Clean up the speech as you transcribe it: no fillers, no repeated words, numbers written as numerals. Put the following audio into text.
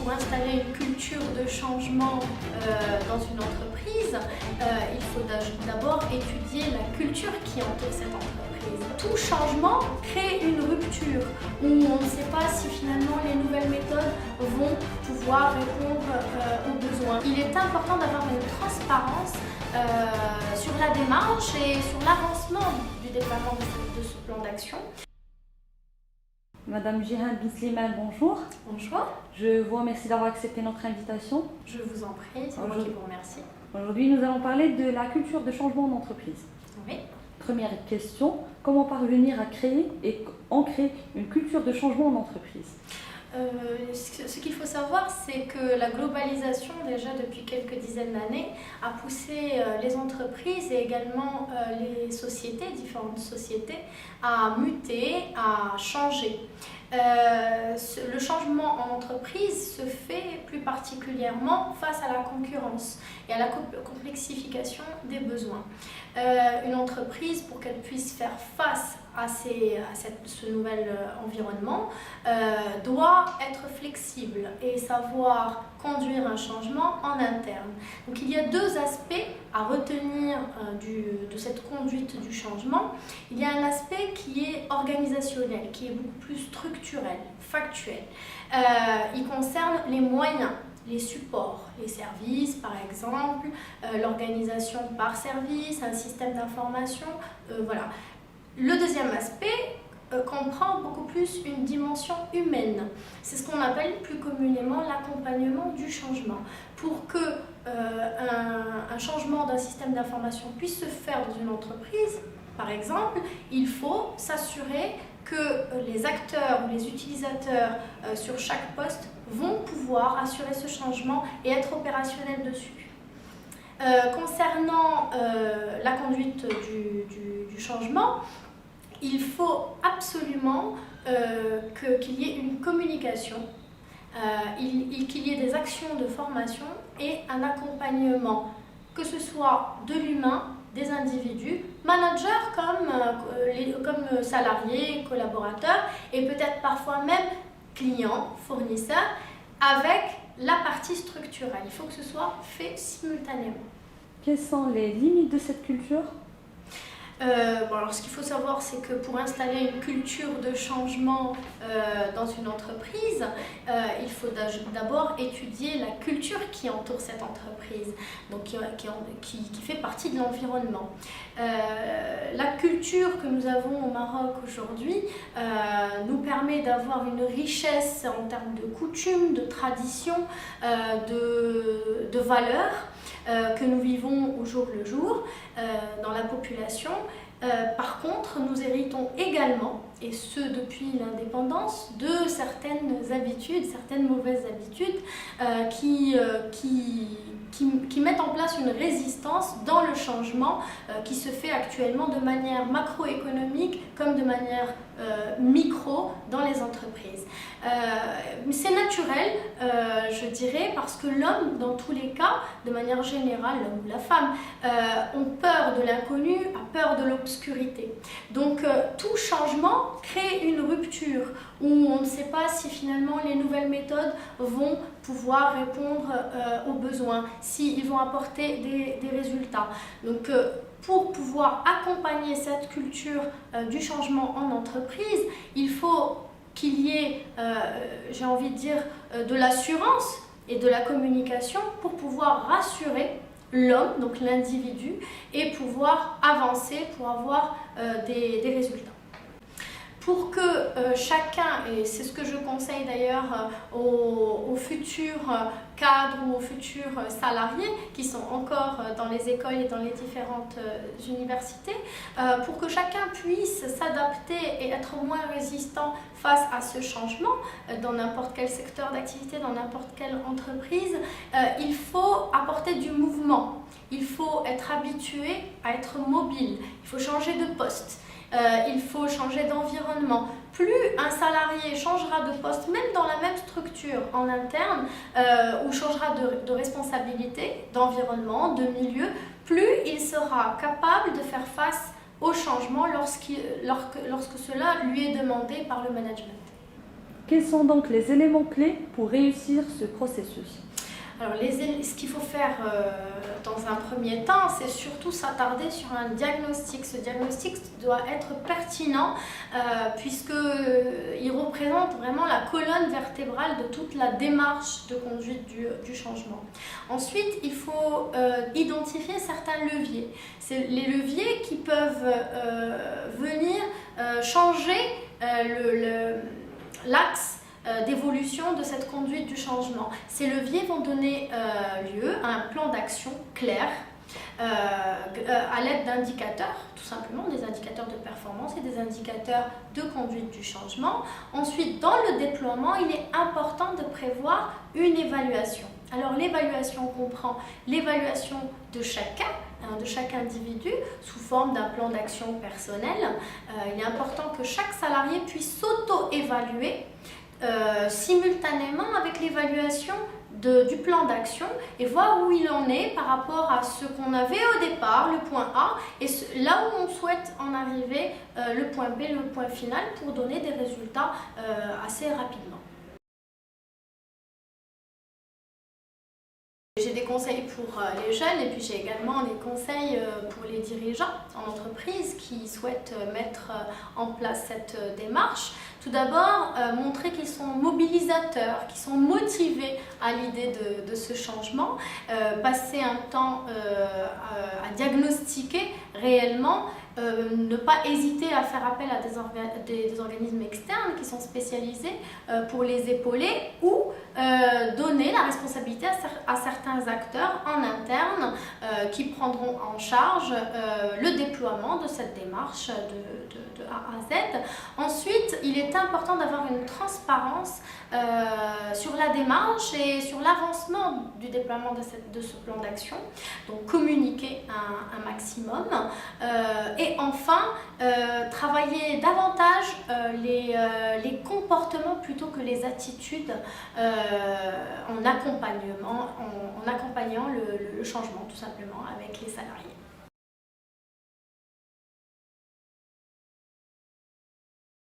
pour installer une culture de changement dans une entreprise, il faut d'abord étudier la culture qui entoure cette entreprise. Tout changement crée une rupture où on ne sait pas si finalement les nouvelles méthodes vont pouvoir répondre aux besoins. Il est important d'avoir une transparence sur la démarche et sur l'avancement du déploiement de ce plan d'action. Madame Jihan Bin Slimane, bonjour. Bonjour. Je vous remercie d'avoir accepté notre invitation. Je vous en prie, c'est moi qui vous remercie. Aujourd'hui, nous allons parler de la culture de changement en entreprise. Oui. Première question, comment parvenir à créer et ancrer une culture de changement en entreprise? Ce qu'il faut savoir, c'est que la globalisation, déjà depuis quelques dizaines d'années, a poussé les entreprises et également les sociétés, différentes sociétés, à muter, à changer. Le changement en entreprise se fait plus particulièrement face à la concurrence et à la complexification des besoins. Une entreprise, pour qu'elle puisse faire face à ce nouvel environnement, doit être flexible et savoir conduire un changement en interne. Donc il y a deux aspects à retenir de cette conduite du changement. Il y a un aspect qui est organisationnel, qui est beaucoup plus structurel, factuel. Il concerne les moyens, les supports, les services par exemple, l'organisation par service, un système d'information, voilà. Le deuxième aspect comprend beaucoup plus une dimension humaine. C'est ce qu'on appelle plus communément l'accompagnement du changement. Pour que un changement d'un système d'information puisse se faire dans une entreprise, par exemple, il faut s'assurer que les acteurs ou les utilisateurs sur chaque poste vont pouvoir assurer ce changement et être opérationnels dessus. Concernant la conduite du changement, il faut absolument qu'il y ait une communication, qu'il y ait des actions de formation et un accompagnement, que ce soit de l'humain, des individus, managers comme salariés, collaborateurs et peut-être parfois même clients, fournisseurs, avec la partie structurelle. Il faut que ce soit fait simultanément. Quelles sont les limites de cette culture? Alors, ce qu'il faut savoir, c'est que pour installer une culture de changement dans une entreprise, il faut d'abord étudier la culture qui entoure cette entreprise, donc qui fait partie de l'environnement. La culture que nous avons au Maroc aujourd'hui nous permet d'avoir une richesse en termes de coutumes, de traditions, de valeurs que nous vivons au jour le jour dans la population. Par contre, nous héritons également, et ce depuis l'indépendance, de certaines habitudes, certaines mauvaises habitudes qui mettent en place une résistance dans le changement qui se fait actuellement de manière macroéconomique comme de manière micro dans les entreprises. C'est naturel, je dirais, parce que l'homme, dans tous les cas, de manière générale, l'homme ou la femme, ont peur de l'inconnu, a peur de l'obscurité. Donc tout changement crée une rupture où on ne sait pas si finalement les nouvelles méthodes vont pouvoir répondre aux besoins, s'ils vont apporter des résultats. Donc pour pouvoir accompagner cette culture du changement en entreprise, il faut qu'il y ait, j'ai envie de dire, de l'assurance et de la communication pour pouvoir rassurer l'homme, donc l'individu, et pouvoir avancer pour avoir des résultats. Pour que chacun, et c'est ce que je conseille d'ailleurs aux futurs cadres ou aux futurs salariés qui sont encore dans les écoles et dans les différentes universités, pour que chacun puisse s'adapter et être moins résistant face à ce changement dans n'importe quel secteur d'activité, dans n'importe quelle entreprise, il faut apporter du mouvement, il faut être habitué à être mobile, il faut changer de poste. Il faut changer d'environnement. Plus un salarié changera de poste, même dans la même structure en interne, ou changera de responsabilité, d'environnement, de milieu, plus il sera capable de faire face au changement lorsque cela lui est demandé par le management. Quels sont donc les éléments clés pour réussir ce processus? Alors, ce qu'il faut faire dans un premier temps, c'est surtout s'attarder sur un diagnostic. Ce diagnostic doit être pertinent puisqu'il représente vraiment la colonne vertébrale de toute la démarche de conduite du changement. Ensuite, il faut identifier certains leviers. C'est les leviers qui peuvent venir changer l'axe d'évolution de cette conduite du changement. Ces leviers vont donner lieu à un plan d'action clair à l'aide d'indicateurs, tout simplement des indicateurs de performance et des indicateurs de conduite du changement. Ensuite, dans le déploiement, il est important de prévoir une évaluation. Alors l'évaluation comprend l'évaluation de chaque individu sous forme d'un plan d'action personnel. Il est important que chaque salarié puisse s'auto-évaluer simultanément avec l'évaluation du plan d'action et voir où il en est par rapport à ce qu'on avait au départ, le point A, et là où on souhaite en arriver, le point B, le point final, pour donner des résultats assez rapidement. J'ai des conseils pour les jeunes et puis j'ai également des conseils pour les dirigeants en entreprise qui souhaitent mettre en place cette démarche. Tout d'abord, montrer qu'ils sont mobilisateurs, qu'ils sont motivés à l'idée de ce changement, passer un temps à diagnostiquer réellement, ne pas hésiter à faire appel à des organismes externes qui sont spécialisés pour les épauler ou donner la responsabilité à certains acteurs en interne qui prendront en charge le déploiement de cette démarche de A à Z. Ensuite, il est important d'avoir une transparence sur la démarche et sur l'avancement du déploiement de ce plan d'action, donc communiquer un maximum. Et enfin, travailler davantage les comportements plutôt que les attitudes en accompagnant le changement tout simplement avec les salariés.